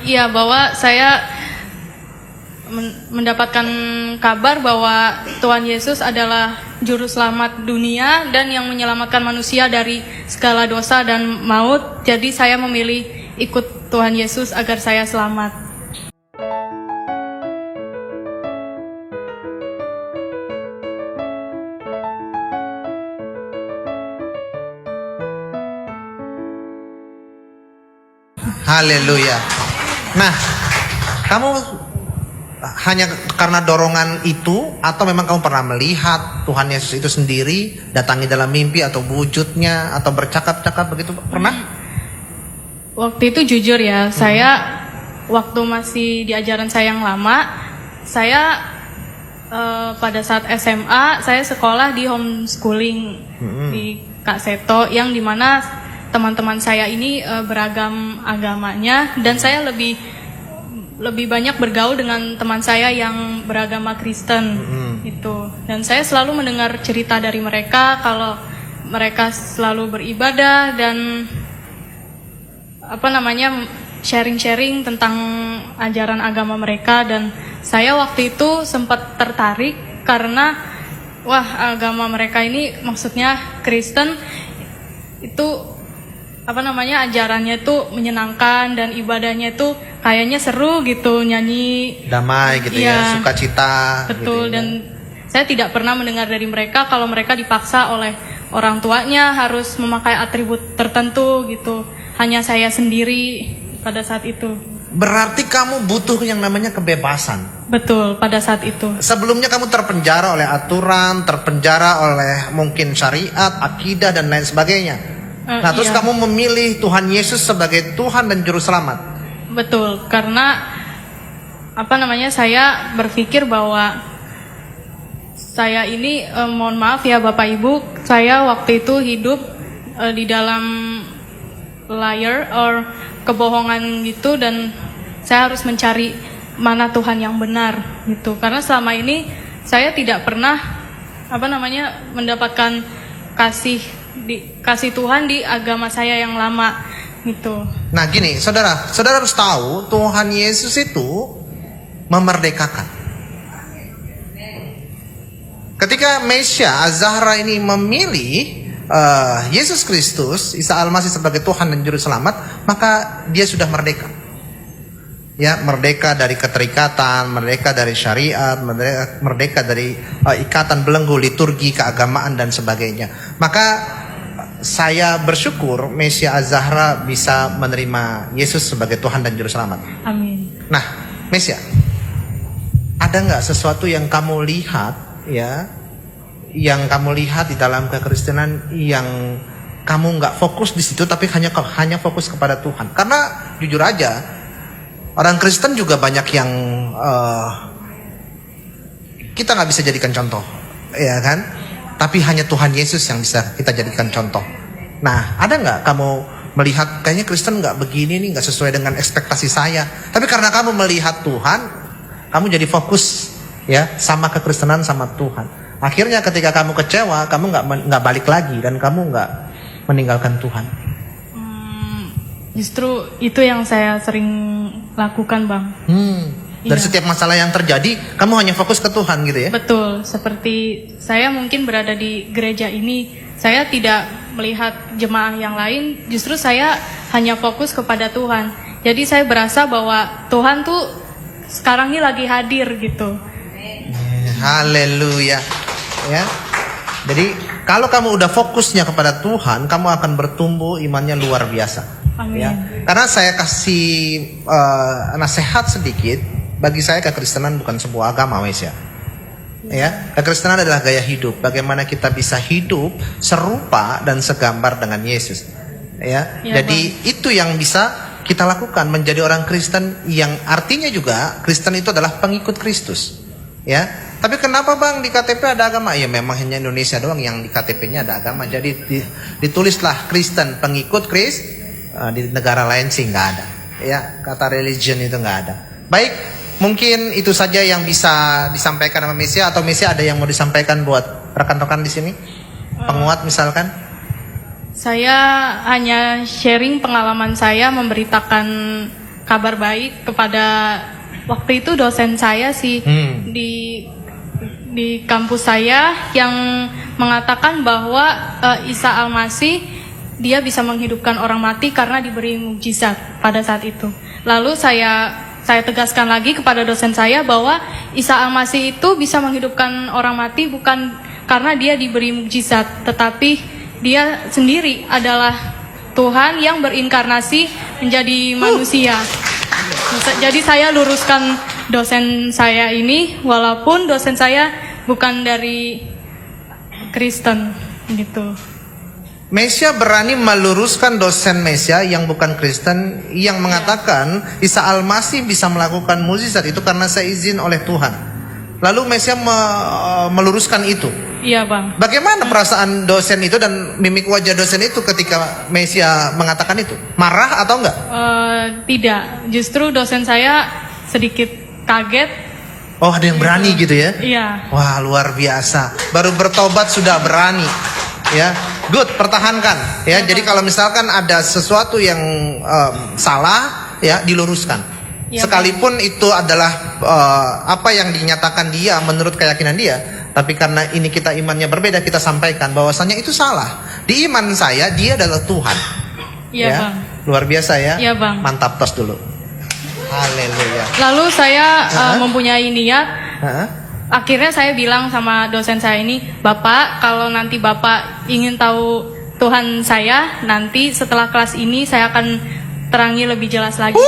Iya, bahwa saya mendapatkan kabar bahwa Tuhan Yesus adalah juru selamat dunia dan yang menyelamatkan manusia dari segala dosa dan maut. Jadi saya memilih ikut Tuhan Yesus agar saya selamat. Haleluya. Nah, kamu hanya karena dorongan itu atau memang kamu pernah melihat Tuhan Yesus itu sendiri datangi dalam mimpi atau wujudnya atau bercakap-cakap begitu, pernah? Waktu itu jujur ya, saya waktu masih di ajaran saya yang lama, saya pada saat SMA saya sekolah di homeschooling di Kak Seto, yang dimana teman-teman saya ini beragam agamanya, dan saya lebih banyak bergaul dengan teman saya yang beragama Kristen itu. Dan saya selalu mendengar cerita dari mereka kalau mereka selalu beribadah dan sharing-sharing tentang ajaran agama mereka. Dan saya waktu itu sempat tertarik karena agama mereka ini, maksudnya Kristen itu ajarannya itu menyenangkan dan ibadahnya itu kayaknya seru gitu, nyanyi damai gitu ya, sukacita. Betul, gitu ya. dan saya tidak pernah mendengar dari mereka kalau mereka dipaksa oleh orang tuanya harus memakai atribut tertentu gitu. Hanya saya sendiri pada saat itu. Berarti kamu butuh yang namanya kebebasan. Betul, pada saat itu. Sebelumnya kamu terpenjara oleh aturan, terpenjara oleh mungkin syariat, akidah dan lain sebagainya. Nah, terus kamu memilih Tuhan Yesus sebagai Tuhan dan Juru Selamat. Betul, karena saya berpikir bahwa saya ini, mohon maaf ya Bapak Ibu, saya waktu itu hidup di dalam liar or kebohongan gitu, dan saya harus mencari mana Tuhan yang benar gitu. Karena selama ini saya tidak pernah mendapatkan kasih Tuhan di agama saya yang lama gitu. Nah gini, saudara harus tahu Tuhan Yesus itu memerdekakan. Ketika Mesia Az-Zahra ini memilih Yesus Kristus, Isa Al-Masih sebagai Tuhan dan Juru Selamat, maka dia sudah merdeka. Ya, merdeka dari keterikatan, merdeka dari syariat, merdeka dari ikatan belenggu liturgi keagamaan dan sebagainya. Maka saya bersyukur Mesia Az-Zahra bisa menerima Yesus sebagai Tuhan dan Juru Selamat. Amin. Nah, Mesia, ada nggak sesuatu yang kamu lihat ya, yang kamu lihat di dalam kekristenan yang kamu nggak fokus di situ, tapi hanya fokus kepada Tuhan? Karena jujur aja, orang Kristen juga banyak yang kita nggak bisa jadikan contoh, ya kan? Tapi hanya Tuhan Yesus yang bisa kita jadikan contoh. Nah, ada nggak kamu melihat kayaknya Kristen nggak begini nih, nggak sesuai dengan ekspektasi saya. Tapi karena kamu melihat Tuhan, kamu jadi fokus ya sama kekristenan, sama Tuhan. Akhirnya ketika kamu kecewa, kamu nggak balik lagi dan kamu nggak meninggalkan Tuhan. Justru itu yang saya sering lakukan, Bang. Dari setiap masalah yang terjadi, kamu hanya fokus ke Tuhan gitu ya? Betul, seperti saya mungkin berada di gereja ini, saya tidak melihat jemaah yang lain, justru saya hanya fokus kepada Tuhan. Jadi saya berasa bahwa Tuhan tuh sekarang ini lagi hadir gitu. Haleluya. Ya. Jadi kalau kamu udah fokusnya kepada Tuhan, kamu akan bertumbuh imannya luar biasa. Amin. Ya. Karena saya kasih nasihat sedikit. Bagi saya kekristenan bukan sebuah agama, Wes ya. Ya, kekristenan adalah gaya hidup. Bagaimana kita bisa hidup serupa dan segambar dengan Yesus. Ya. Jadi Bang, itu yang bisa kita lakukan, menjadi orang Kristen yang artinya juga Kristen itu adalah pengikut Kristus. Ya. Tapi kenapa Bang di KTP ada agama? Ya memang hanya Indonesia doang yang di KTP-nya ada agama. Jadi ditulislah Kristen pengikut Kristus. Di negara lain sih nggak ada. Ya, kata religion itu nggak ada. Baik, mungkin itu saja yang bisa disampaikan sama Mesia, atau Mesia ada yang mau disampaikan buat rekan-rekan di sini? Penguat misalkan? Saya hanya sharing pengalaman saya memberitakan kabar baik kepada waktu itu dosen saya sih di kampus saya yang mengatakan bahwa Isa Al-Masih dia bisa menghidupkan orang mati karena diberi mukjizat pada saat itu. Lalu saya tegaskan lagi kepada dosen saya bahwa Isa Al-Masih itu bisa menghidupkan orang mati bukan karena dia diberi mukjizat, tetapi dia sendiri adalah Tuhan yang berinkarnasi menjadi manusia. Jadi saya luruskan dosen saya ini, walaupun dosen saya bukan dari Kristen gitu. Mesia berani meluruskan dosen Mesia yang bukan Kristen yang mengatakan Isa Al-Masih bisa melakukan mukjizat itu karena seizin oleh Tuhan. Lalu Mesia meluruskan itu. Iya, Bang. Bagaimana perasaan dosen itu dan mimik wajah dosen itu ketika Mesia mengatakan itu? Marah atau enggak? Tidak, justru dosen saya sedikit kaget. Oh, ada yang berani gitu ya? Iya. Wah, luar biasa. Baru bertobat sudah berani. Ya, good, pertahankan. Ya, jadi kalau misalkan ada sesuatu yang salah, ya diluruskan. Ya, sekalipun itu adalah apa yang dinyatakan dia menurut keyakinan dia, tapi karena ini kita imannya berbeda, kita sampaikan bahwasanya itu salah. Di iman saya dia adalah Tuhan. Iya, Ya, Bang. luar biasa ya. Iya, Bang. Mantap, tos dulu. Haleluya. Lalu saya mempunyai niat. Hah? Akhirnya saya bilang sama dosen saya ini, Bapak, kalau nanti Bapak ingin tahu Tuhan saya, nanti setelah kelas ini saya akan terangi lebih jelas lagi.